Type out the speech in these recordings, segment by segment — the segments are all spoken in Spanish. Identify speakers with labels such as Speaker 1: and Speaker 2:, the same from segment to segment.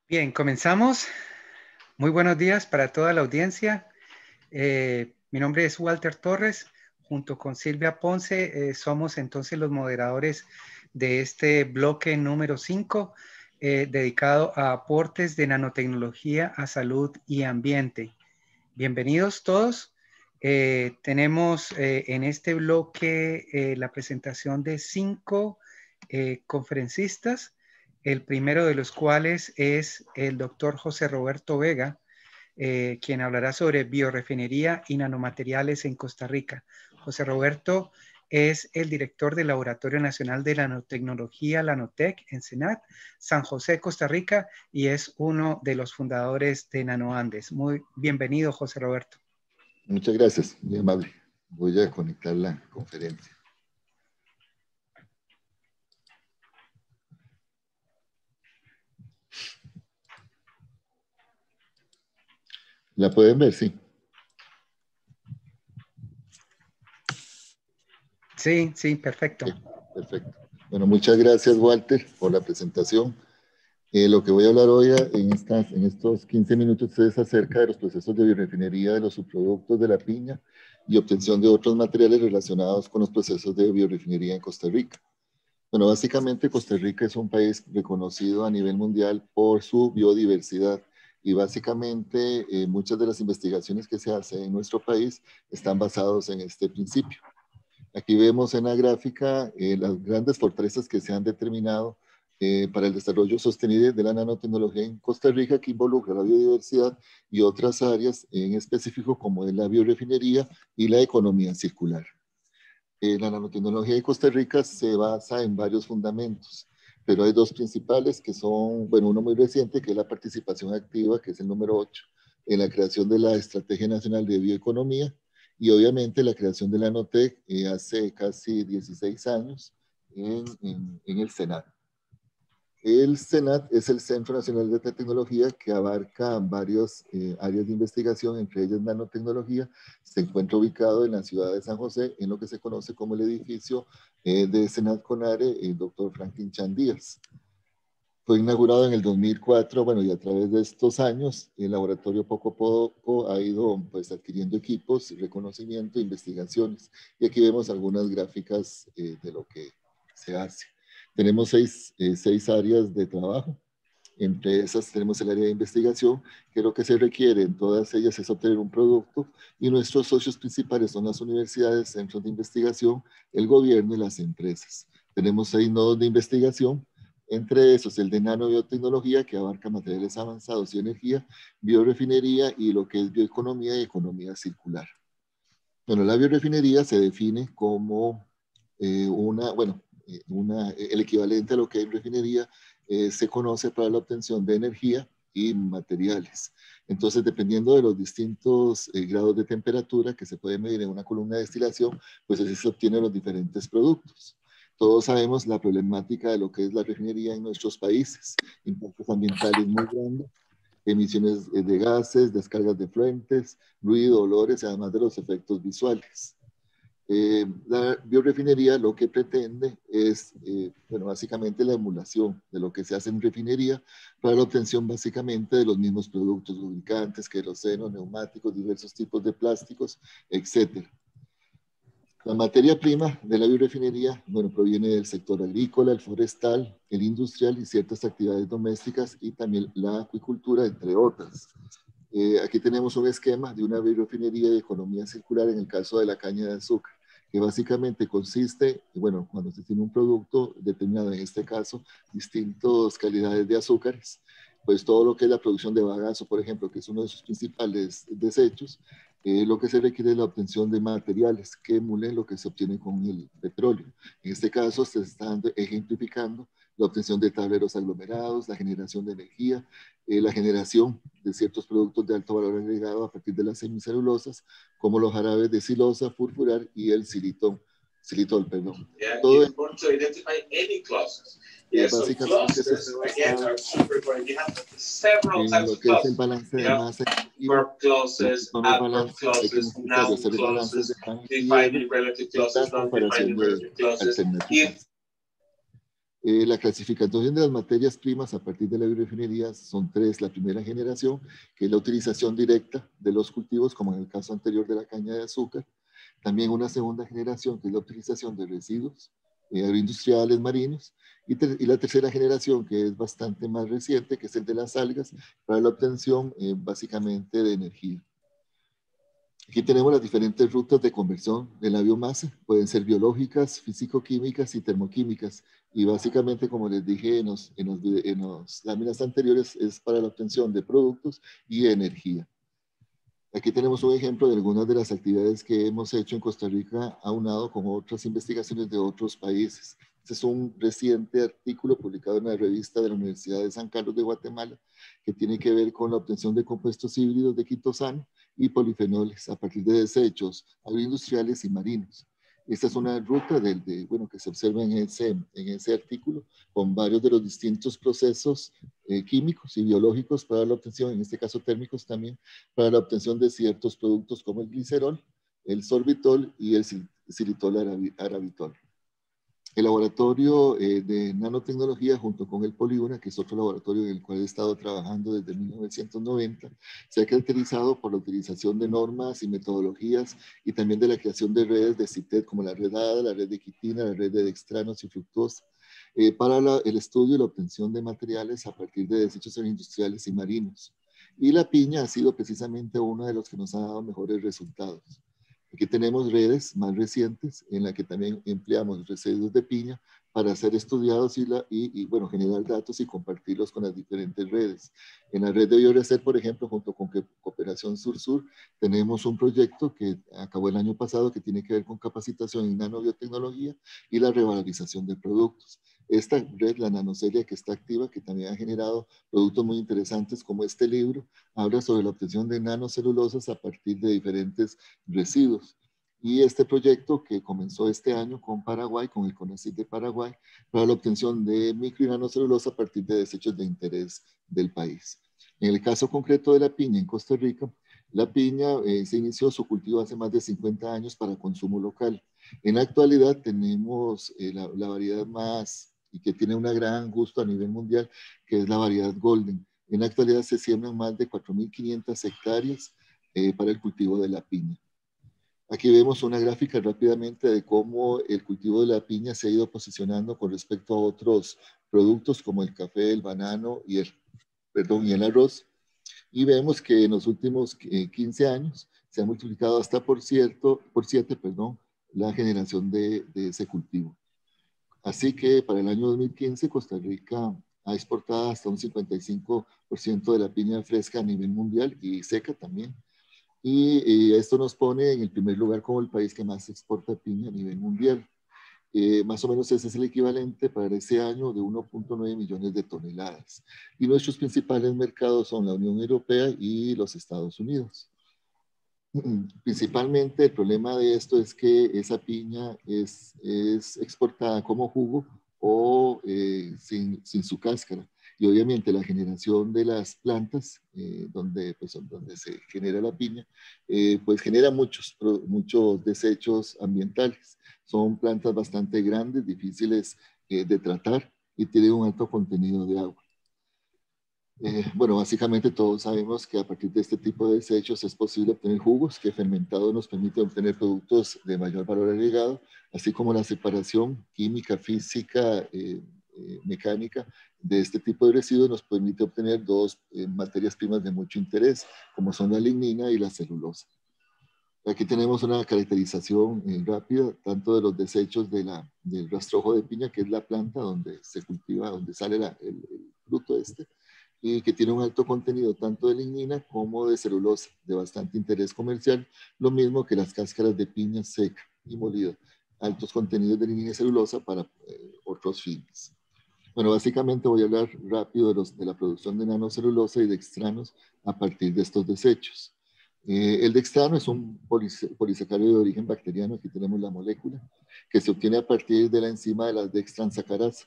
Speaker 1: Bien, comenzamos. Muy buenos días para toda la audiencia. Mi nombre es Walter Torres. Junto con Silvia Ponce, somos entonces los moderadores de este bloque número 5, dedicado a aportes de nanotecnología a salud y ambiente. Bienvenidos todos. Tenemos en este bloque la presentación de 5 conferencistas, el primero de los cuales es el doctor José Roberto Vega, quien hablará sobre biorefinería y nanomateriales en Costa Rica. José Roberto es el director del Laboratorio Nacional de Nanotecnología, Nanotec, en Senat, San José, Costa Rica, y es uno de los fundadores de NanoAndes. Muy bienvenido, José Roberto.
Speaker 2: Muchas gracias, muy amable. Voy a conectar la conferencia. ¿La pueden ver? Sí.
Speaker 1: Sí, perfecto.
Speaker 2: Okay, perfecto. Bueno, muchas gracias, Walter, por la presentación. Lo que voy a hablar hoy en estos 15 minutos es acerca de los procesos de biorefinería de los subproductos de la piña y obtención de otros materiales relacionados con los procesos de biorefinería en Costa Rica. Bueno, básicamente Costa Rica es un país reconocido a nivel mundial por su biodiversidad y básicamente muchas de las investigaciones que se hacen en nuestro país están basados en este principio. Aquí vemos en la gráfica las grandes fortalezas que se han determinado para el desarrollo sostenible de la nanotecnología en Costa Rica, que involucra la biodiversidad y otras áreas en específico como es la biorefinería y la economía circular. La nanotecnología de Costa Rica se basa en varios fundamentos, pero hay dos principales que son, bueno, uno muy reciente, que es la participación activa, que es el número 8, en la creación de la Estrategia Nacional de Bioeconomía, y obviamente la creación de la Nanotec hace casi 16 años en el Senat. El Senat es el Centro Nacional de Tecnología que abarca varias áreas de investigación, entre ellas nanotecnología. Se encuentra ubicado en la ciudad de San José, en lo que se conoce como el edificio de Senat Conare, el doctor Franklin Chan Díaz. Fue inaugurado en el 2004, bueno, y a través de estos años, el laboratorio poco a poco ha ido pues, adquiriendo equipos, reconocimiento, investigaciones. Y aquí vemos algunas gráficas de lo que se hace. Tenemos seis áreas de trabajo. Entre esas tenemos el área de investigación, que lo que se requiere en todas ellas es obtener un producto, y nuestros socios principales son las universidades, centros de investigación, el gobierno y las empresas. Tenemos 6 nodos de investigación, entre esos el de nanobiotecnología, que abarca materiales avanzados y energía, biorefinería y lo que es bioeconomía y economía circular. Bueno, la biorefinería se define como el equivalente a lo que es refinería se conoce para la obtención de energía y materiales. Entonces, dependiendo de los distintos grados de temperatura que se puede medir en una columna de destilación, pues así se obtienen los diferentes productos. Todos sabemos la problemática de lo que es la refinería en nuestros países, impactos ambientales muy grandes, emisiones de gases, descargas de fluentes, ruido, olores, además de los efectos visuales. La biorefinería lo que pretende es, básicamente la emulación de lo que se hace en refinería para la obtención básicamente de los mismos productos, lubricantes, queroseno, neumáticos, diversos tipos de plásticos, etc. La materia prima de la biorefinería, proviene del sector agrícola, el forestal, el industrial y ciertas actividades domésticas y también la acuicultura, entre otras. Aquí tenemos un esquema de una biorefinería de economía circular en el caso de la caña de azúcar, que básicamente consiste, cuando se tiene un producto determinado, en este caso, distintas calidades de azúcares, pues todo lo que es la producción de bagazo, por ejemplo, que es uno de sus principales desechos, lo que se requiere es la obtención de materiales que emulen lo que se obtiene con el petróleo. En este caso se está ejemplificando la obtención de tableros aglomerados, la generación de energía, la generación de ciertos productos de alto valor agregado a partir de las semicelulosas, como los jarabes de silosa, furfurar y el xilitol, perdón.
Speaker 3: Yeah,
Speaker 2: Todo
Speaker 3: it's important to identify any clauses. Yeah, so clauses, again, are super important. You have several types of clauses.
Speaker 2: El balance
Speaker 3: de masa, verb clauses, adverb clauses, noun clauses, defining relative clauses, non-defining relative clauses.
Speaker 2: La clasificación de las materias primas a partir de la biorefinería son tres. La primera generación, que es la utilización directa de los cultivos, como en el caso anterior de la caña de azúcar. También una segunda generación, que es la utilización de residuos agroindustriales marinos. Y la tercera generación, que es bastante más reciente, que es el de las algas, para la obtención básicamente de energía. Aquí tenemos las diferentes rutas de conversión de la biomasa. Pueden ser biológicas, físico-químicas y termoquímicas. Y básicamente, como les dije en las láminas anteriores, es para la obtención de productos y energía. Aquí tenemos un ejemplo de algunas de las actividades que hemos hecho en Costa Rica, aunado con otras investigaciones de otros países. Este es un reciente artículo publicado en la revista de la Universidad de San Carlos de Guatemala, que tiene que ver con la obtención de compuestos híbridos de quitosano y polifenoles a partir de desechos agroindustriales y marinos. Esta es una ruta que se observa en ese artículo, con varios de los distintos procesos químicos y biológicos para la obtención, en este caso térmicos también, para la obtención de ciertos productos como el glicerol, el sorbitol y el xilitol arabitol. El laboratorio de nanotecnología junto con el Polígona, que es otro laboratorio en el cual he estado trabajando desde 1990, se ha caracterizado por la utilización de normas y metodologías y también de la creación de redes de CITED como la red ADA, la red de quitina, la red de dextranos y fructosa, para el estudio y la obtención de materiales a partir de desechos industriales y marinos. Y la piña ha sido precisamente uno de los que nos ha dado mejores resultados. Aquí tenemos redes más recientes en las que también empleamos residuos de piña para ser estudiados y generar datos y compartirlos con las diferentes redes. En la red de Biorecer, por ejemplo, junto con Cooperación Sur-Sur, tenemos un proyecto que acabó el año pasado que tiene que ver con capacitación en nanobiotecnología y la revalorización de productos. Esta red, la nanocelia, que está activa, que también ha generado productos muy interesantes como este libro, habla sobre la obtención de nanocelulosas a partir de diferentes residuos. Y este proyecto que comenzó este año con Paraguay, con el CONACYT de Paraguay, para la obtención de micro y nanocelulosa a partir de desechos de interés del país. En el caso concreto de la piña en Costa Rica, la piña se inició su cultivo hace más de 50 años para consumo local. En la actualidad tenemos la variedad más y que tiene un gran gusto a nivel mundial, que es la variedad Golden. En la actualidad se siembran más de 4.500 hectáreas para el cultivo de la piña. Aquí vemos una gráfica rápidamente de cómo el cultivo de la piña se ha ido posicionando con respecto a otros productos como el café, el banano y el arroz. Y vemos que en los últimos 15 años se ha multiplicado hasta por 7 la generación de ese cultivo. Así que para el año 2015 Costa Rica ha exportado hasta un 55% de la piña fresca a nivel mundial y seca también. Y esto nos pone en el primer lugar como el país que más exporta piña a nivel mundial. Más o menos ese es el equivalente para ese año de 1.9 millones de toneladas. Y nuestros principales mercados son la Unión Europea y los Estados Unidos. Principalmente el problema de esto es que esa piña es exportada como jugo o sin su cáscara. Y obviamente la generación de las plantas, donde se genera la piña, pues genera muchos desechos ambientales. Son plantas bastante grandes, difíciles de tratar y tienen un alto contenido de agua. Bueno, básicamente todos sabemos que a partir de este tipo de desechos es posible obtener jugos que fermentado nos permite obtener productos de mayor valor agregado, así como la separación química, física, mecánica de este tipo de residuos nos permite obtener dos materias primas de mucho interés, como son la lignina y la celulosa. Aquí tenemos una caracterización rápida, tanto de los desechos del rastrojo de piña, que es la planta donde se cultiva, donde sale el fruto y que tiene un alto contenido tanto de lignina como de celulosa, de bastante interés comercial, lo mismo que las cáscaras de piña seca y molida, altos contenidos de lignina y celulosa para otros fines. Bueno, básicamente voy a hablar rápido de la producción de nanocelulosa y dextranos a partir de estos desechos. El dextrano es un polisacárido de origen bacteriano, aquí tenemos la molécula, que se obtiene a partir de la enzima de la dextransacarasa,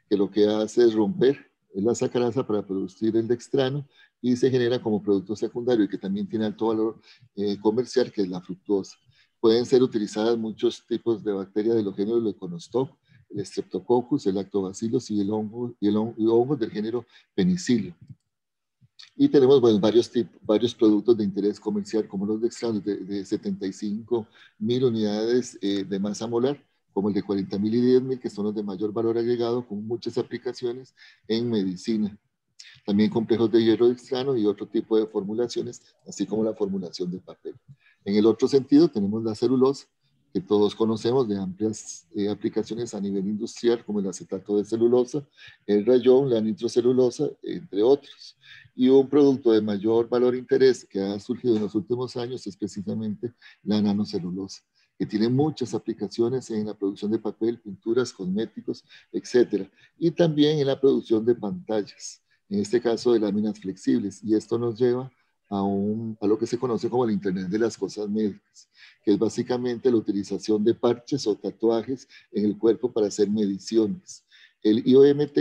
Speaker 2: que lo que hace es romper la sacarasa para producir el dextrano y se genera como producto secundario y que también tiene alto valor comercial, que es la fructosa. Pueden ser utilizadas muchos tipos de bacterias de los géneros Leuconostoc, el Streptococcus, el Lactobacillus y hongos del género Penicillium. Y tenemos bueno, varios productos de interés comercial, como los dextranos de 75.000 unidades de masa molar, como el de 40.000 y 10.000, que son los de mayor valor agregado, con muchas aplicaciones en medicina. También complejos de hierro dextrano y otro tipo de formulaciones, así como la formulación de papel. En el otro sentido, tenemos la celulosa, que todos conocemos de amplias aplicaciones a nivel industrial, como el acetato de celulosa, el rayón, la nitrocelulosa, entre otros. Y un producto de mayor valor e interés que ha surgido en los últimos años es precisamente la nanocelulosa, que tiene muchas aplicaciones en la producción de papel, pinturas, cosméticos, etc. Y también en la producción de pantallas, en este caso de láminas flexibles. Y esto nos lleva a lo que se conoce como el Internet de las cosas médicas, que es básicamente la utilización de parches o tatuajes en el cuerpo para hacer mediciones. El IoMT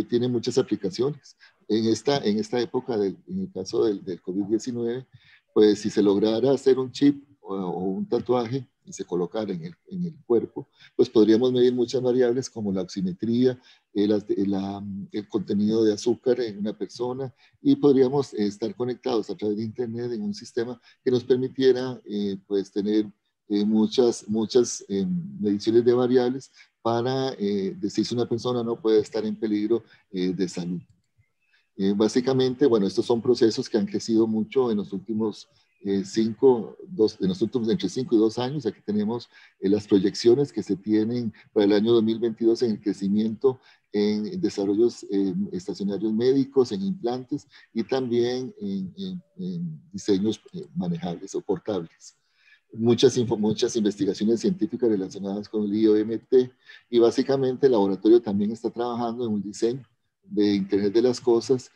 Speaker 2: tiene muchas aplicaciones. En esta época, en el caso del COVID-19, pues si se lograra hacer un chip o un tatuaje y se colocara en el cuerpo, pues podríamos medir muchas variables como la oximetría, el contenido de azúcar en una persona, y podríamos estar conectados a través de Internet en un sistema que nos permitiera pues tener muchas mediciones de variables para decir si una persona no puede estar en peligro de salud. Básicamente, bueno, estos son procesos que han crecido mucho en los últimos entre 5 y 2 años. Aquí tenemos las proyecciones que se tienen para el año 2022 en el crecimiento en desarrollos estacionarios médicos, en implantes y también en diseños manejables o portables. Muchas investigaciones científicas relacionadas con el IoMT, y básicamente el laboratorio también está trabajando en un diseño de Internet de las cosas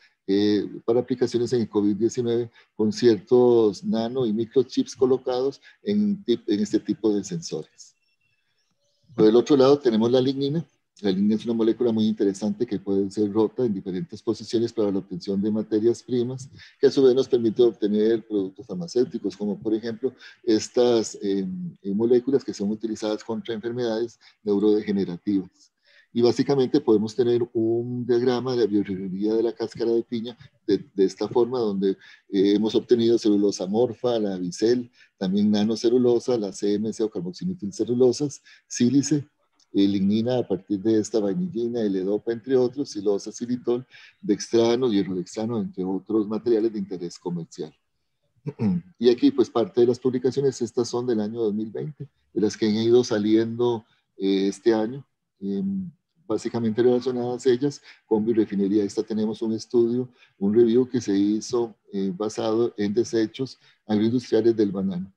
Speaker 2: para aplicaciones en el COVID-19 con ciertos nano y microchips colocados en este tipo de sensores. Por el otro lado tenemos la lignina. La lignina es una molécula muy interesante que puede ser rota en diferentes posiciones para la obtención de materias primas, que a su vez nos permite obtener productos farmacéuticos, como por ejemplo estas moléculas que son utilizadas contra enfermedades neurodegenerativas. Y básicamente podemos tener un diagrama de biorrefinería de la cáscara de piña de esta forma, donde hemos obtenido celulosa morfa, la bicel, también nanocelulosa, la CMC o carboximetilcelulosas, sílice, lignina a partir de esta vainillina, L-dopa, entre otros, silosa, xilitol, dextrano, hierro dextrano, entre otros materiales de interés comercial. Y aquí, pues, parte de las publicaciones, estas son del año 2020, de las que han ido saliendo este año, básicamente relacionadas ellas con biorefinería. Esta tenemos un estudio, un review que se hizo basado en desechos agroindustriales del banano,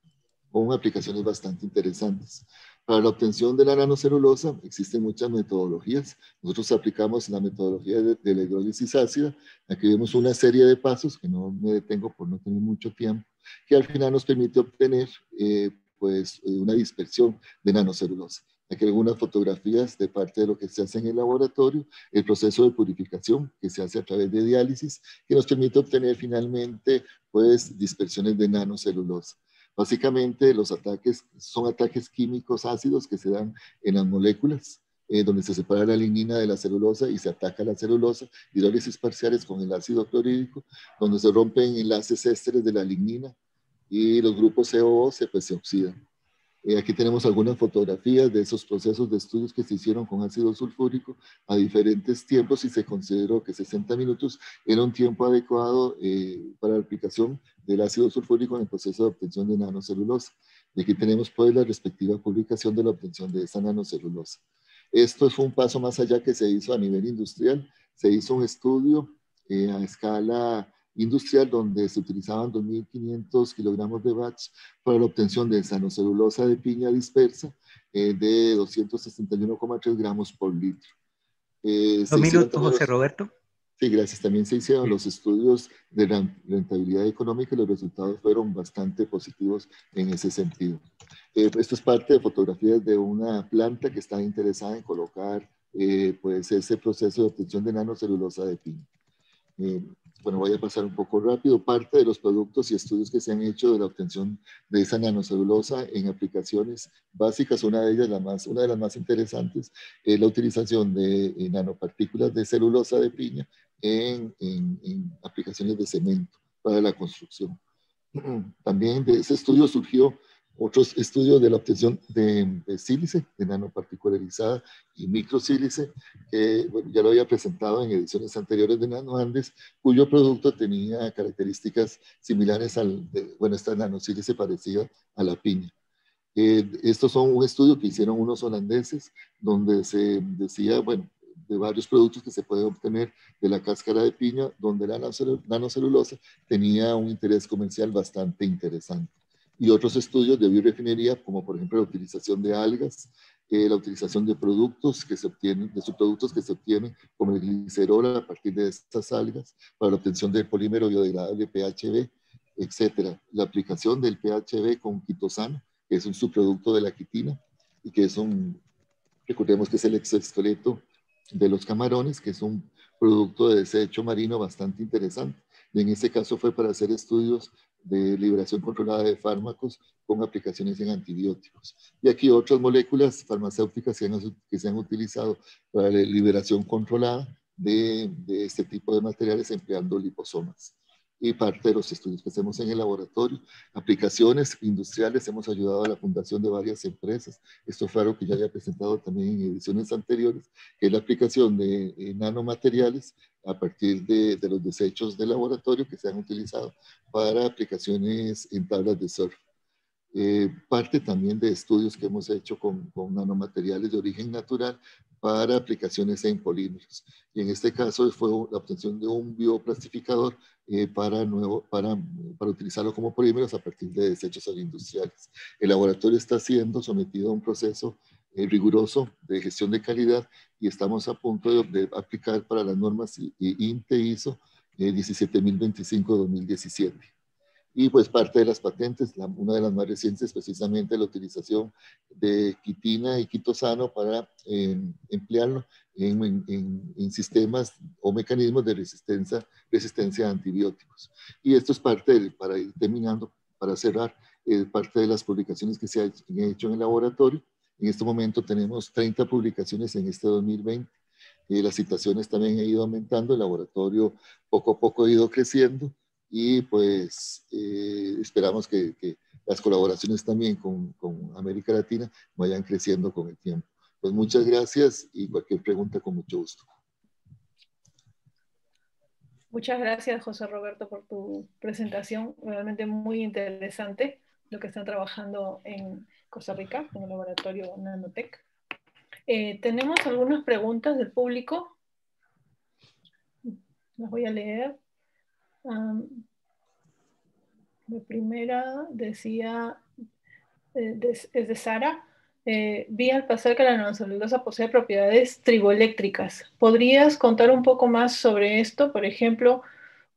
Speaker 2: con aplicaciones bastante interesantes. Para la obtención de la nanocelulosa existen muchas metodologías. Nosotros aplicamos la metodología de la hidrólisis ácida. Aquí vemos una serie de pasos, que no me detengo por no tener mucho tiempo, que al final nos permite obtener pues, una dispersión de nanocelulosa. Aquí algunas fotografías de parte de lo que se hace en el laboratorio, el proceso de purificación que se hace a través de diálisis, que nos permite obtener finalmente pues, dispersiones de nanocelulosa. Básicamente los ataques son ataques químicos ácidos que se dan en las moléculas, donde se separa la lignina de la celulosa y se ataca la celulosa, hidrólisis parciales con el ácido clorhídrico, donde se rompen enlaces ésteres de la lignina y los grupos COO se oxidan. Aquí tenemos algunas fotografías de esos procesos de estudios que se hicieron con ácido sulfúrico a diferentes tiempos, y se consideró que 60 minutos era un tiempo adecuado para la aplicación del ácido sulfúrico en el proceso de obtención de nanocelulosa. Y aquí tenemos pues la respectiva publicación de la obtención de esa nanocelulosa. Esto fue un paso más allá que se hizo a nivel industrial. Se hizo un estudio a escala industrial donde se utilizaban 2.500 kilogramos de batch para la obtención de nanocelulosa de piña dispersa de 261,3 gramos por litro.
Speaker 1: 2 minutos, José Roberto.
Speaker 2: Sí, gracias. También se hicieron los estudios de rentabilidad económica y los resultados fueron bastante positivos en ese sentido. Esto es parte de fotografías de una planta que está interesada en colocar pues ese proceso de obtención de nanocelulosa de piña. bueno, voy a pasar un poco rápido. Parte de los productos y estudios que se han hecho de la obtención de esa nanocelulosa en aplicaciones básicas, una de las más interesantes es la utilización de nanopartículas de celulosa de piña en aplicaciones de cemento para la construcción. También de ese estudio surgió otros estudios de la obtención de sílice, de nanoparticularizada y microsílice, que bueno, ya lo había presentado en ediciones anteriores de NanoAndes, cuyo producto tenía características similares bueno, esta nanosílice parecida a la piña. Estos son un estudio que hicieron unos holandeses, donde se decía, bueno, de varios productos que se pueden obtener de la cáscara de piña, donde la nanocelulosa tenía un interés comercial bastante interesante. Y otros estudios de biorefinería, como por ejemplo la utilización de algas, la utilización de productos que se obtienen, de subproductos que se obtienen, como el glicerol a partir de estas algas, para la obtención del polímero biodegradable PHB, etcétera. La aplicación del PHB con quitosano, que es un subproducto de la quitina, y que es recordemos que es el exoesqueleto de los camarones, que es un producto de desecho marino bastante interesante. Y en este caso fue para hacer estudios de liberación controlada de fármacos con aplicaciones en antibióticos. Y aquí otras moléculas farmacéuticas que se han utilizado para la liberación controlada de este tipo de materiales empleando liposomas. Y parte de los estudios que hacemos en el laboratorio, aplicaciones industriales, hemos ayudado a la fundación de varias empresas. Esto fue algo que ya había presentado también en ediciones anteriores, que es la aplicación de nanomateriales a partir de los desechos de laboratorio que se han utilizado para aplicaciones en tablas de surf. Parte también de estudios que hemos hecho con nanomateriales de origen natural para aplicaciones en polímeros. Y en este caso fue la obtención de un bioplastificador para utilizarlo como polímeros a partir de desechos agroindustriales. El laboratorio está siendo sometido a un proceso riguroso de gestión de calidad y estamos a punto de aplicar para las normas INTE ISO 17025-2017. Y pues parte de las patentes, una de las más recientes, precisamente la utilización de quitina y quitosano para emplearlo en sistemas o mecanismos de resistencia a antibióticos. Y esto es parte, para ir terminando, para cerrar, parte de las publicaciones que se han hecho en el laboratorio. En este momento tenemos 30 publicaciones en este 2020. Las citaciones también han ido aumentando, el laboratorio poco a poco ha ido creciendo. Y pues esperamos que las colaboraciones también con América Latina vayan creciendo con el tiempo. Pues muchas gracias y cualquier pregunta con mucho gusto.
Speaker 4: Muchas gracias, José Roberto, por tu presentación. Realmente muy interesante lo que están trabajando en Costa Rica, en el laboratorio Nanotech. Tenemos algunas preguntas del público. Las voy a leer. La primera decía, es de Sara, vi al pasar que la nanocelulosa posee propiedades triboeléctricas. ¿Podrías contar un poco más sobre esto? Por ejemplo,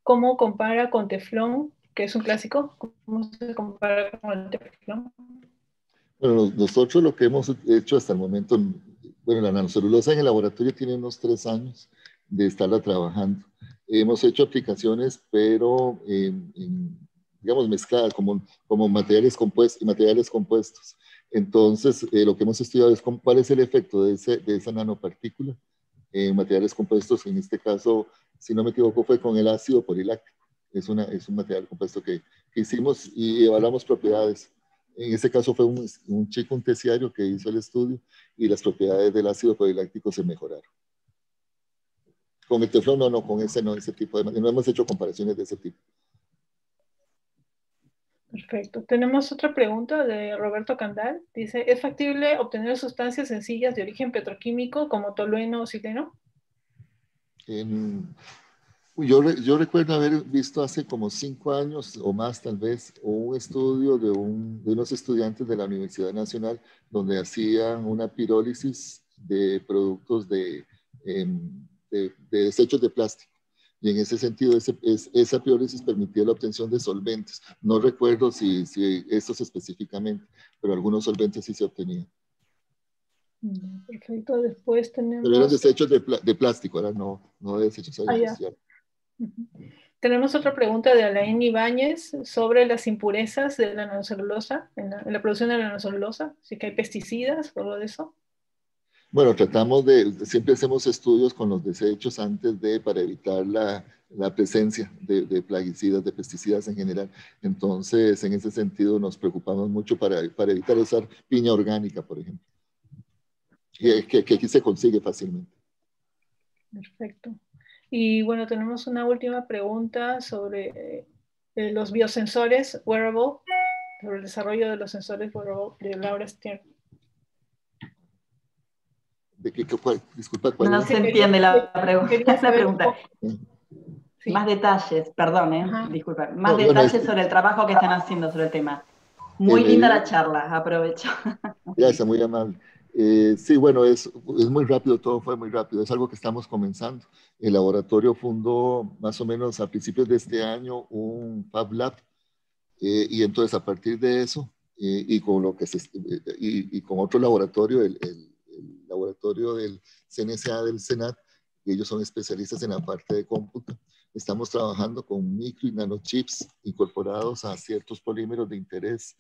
Speaker 4: ¿cómo compara con teflón, que es un clásico? ¿Cómo se compara con el teflón?
Speaker 2: Bueno, nosotros lo que hemos hecho hasta el momento, bueno, la nanocelulosa en el laboratorio tiene unos 3 años de estarla trabajando. Hemos hecho aplicaciones, pero digamos, mezcladas, como materiales compuestos. Entonces, lo que hemos estudiado es cuál es el efecto de esa nanopartícula en materiales compuestos. En este caso, si no me equivoco, fue con el ácido poliláctico. Es un material compuesto que hicimos y evaluamos propiedades. En este caso fue un chico, un terciario que hizo el estudio y las propiedades del ácido poliláctico se mejoraron. Con el teflón no, con ese no, ese tipo de, no hemos hecho comparaciones de ese tipo.
Speaker 4: Perfecto. Tenemos otra pregunta de Roberto Candal. Dice, ¿es factible obtener sustancias sencillas de origen petroquímico como tolueno o sileno?
Speaker 2: Yo recuerdo haber visto hace como 5 años o más tal vez un estudio de unos estudiantes de la Universidad Nacional donde hacían una pirólisis de productos de desechos de plástico. Y en ese sentido, esa pirólisis permitía la obtención de solventes. No recuerdo si estos específicamente, pero algunos solventes sí se obtenían.
Speaker 4: Perfecto, después tenemos...
Speaker 2: Pero eran desechos de plástico, no desechos industriales.
Speaker 4: Tenemos otra pregunta de Alain Ibáñez sobre las impurezas de la nanocelulosa, en la producción de la nanocelulosa, si que hay pesticidas o algo de eso.
Speaker 2: Bueno, siempre hacemos estudios con los desechos para evitar la presencia de plaguicidas, de pesticidas en general. Entonces, en ese sentido, nos preocupamos mucho para evitar usar piña orgánica, por ejemplo, que aquí se consigue fácilmente.
Speaker 4: Perfecto. Y bueno, tenemos una última pregunta sobre los biosensores wearable, sobre el desarrollo de los sensores wearable de Laura Stern.
Speaker 2: Disculpa, ¿cuál
Speaker 5: no
Speaker 2: es?
Speaker 5: se entiende la pregunta.
Speaker 4: Sí.
Speaker 5: Más detalles, perdón, disculpa. Más detalles sobre el trabajo que están haciendo sobre el tema. Muy linda la charla, aprovecho.
Speaker 2: Gracias, muy amable. Sí, bueno, es muy rápido, todo fue muy rápido. Es algo que estamos comenzando. El laboratorio fundó más o menos a principios de este año un Fab Lab. Y entonces a partir de eso, y con otro laboratorio, el laboratorio del CNSA del Senat, ellos son especialistas en la parte de cómputo, estamos trabajando con micro y nanochips incorporados a ciertos polímeros de interés,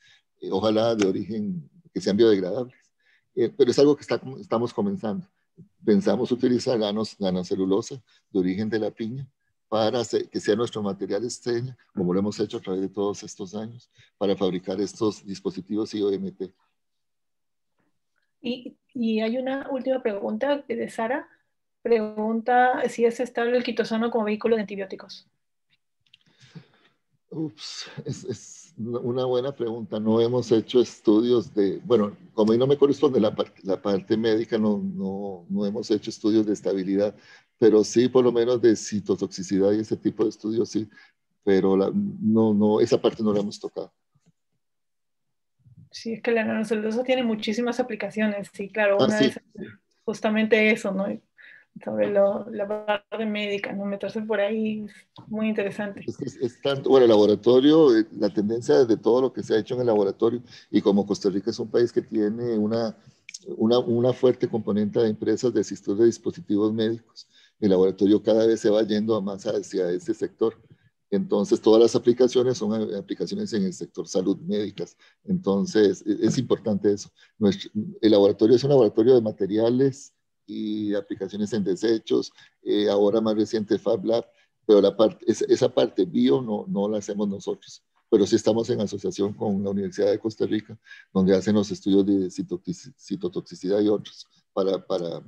Speaker 2: ojalá de origen que sean biodegradables. Pero es algo que estamos comenzando. Pensamos utilizar nanocelulosa de origen de la piña para que sea nuestro material estrella, como lo hemos hecho a través de todos estos años, para fabricar estos dispositivos IoMT.
Speaker 4: Y hay una última pregunta de Sara. Pregunta si es estable el quitosano como vehículo de antibióticos.
Speaker 2: Es una buena pregunta. No hemos hecho estudios bueno, como ahí no me corresponde la parte médica, no hemos hecho estudios de estabilidad, pero sí por lo menos de citotoxicidad y ese tipo de estudios sí, pero esa parte no la hemos tocado.
Speaker 4: Sí, es que la nanocelulosa tiene muchísimas aplicaciones, sí, claro, una de esas es justamente eso, ¿no? Sobre la parte médica, ¿no? Meterse por ahí es muy interesante.
Speaker 2: Es tanto, bueno, el laboratorio, la tendencia de todo lo que se ha hecho en el laboratorio, y como Costa Rica es un país que tiene una fuerte componente de empresas de sistemas de dispositivos médicos, el laboratorio cada vez se va yendo más hacia ese sector. Entonces, todas las aplicaciones son aplicaciones en el sector salud médicas. Entonces, es importante eso. El laboratorio es un laboratorio de materiales y aplicaciones en desechos, ahora más reciente Fab Lab, pero esa parte bio no la hacemos nosotros. Pero sí estamos en asociación con la Universidad de Costa Rica, donde hacen los estudios de citotoxicidad y otros para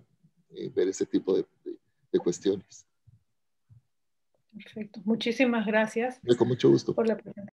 Speaker 2: ver ese tipo de cuestiones.
Speaker 4: Perfecto. Muchísimas gracias.
Speaker 2: Con mucho gusto.
Speaker 4: Por la presentación.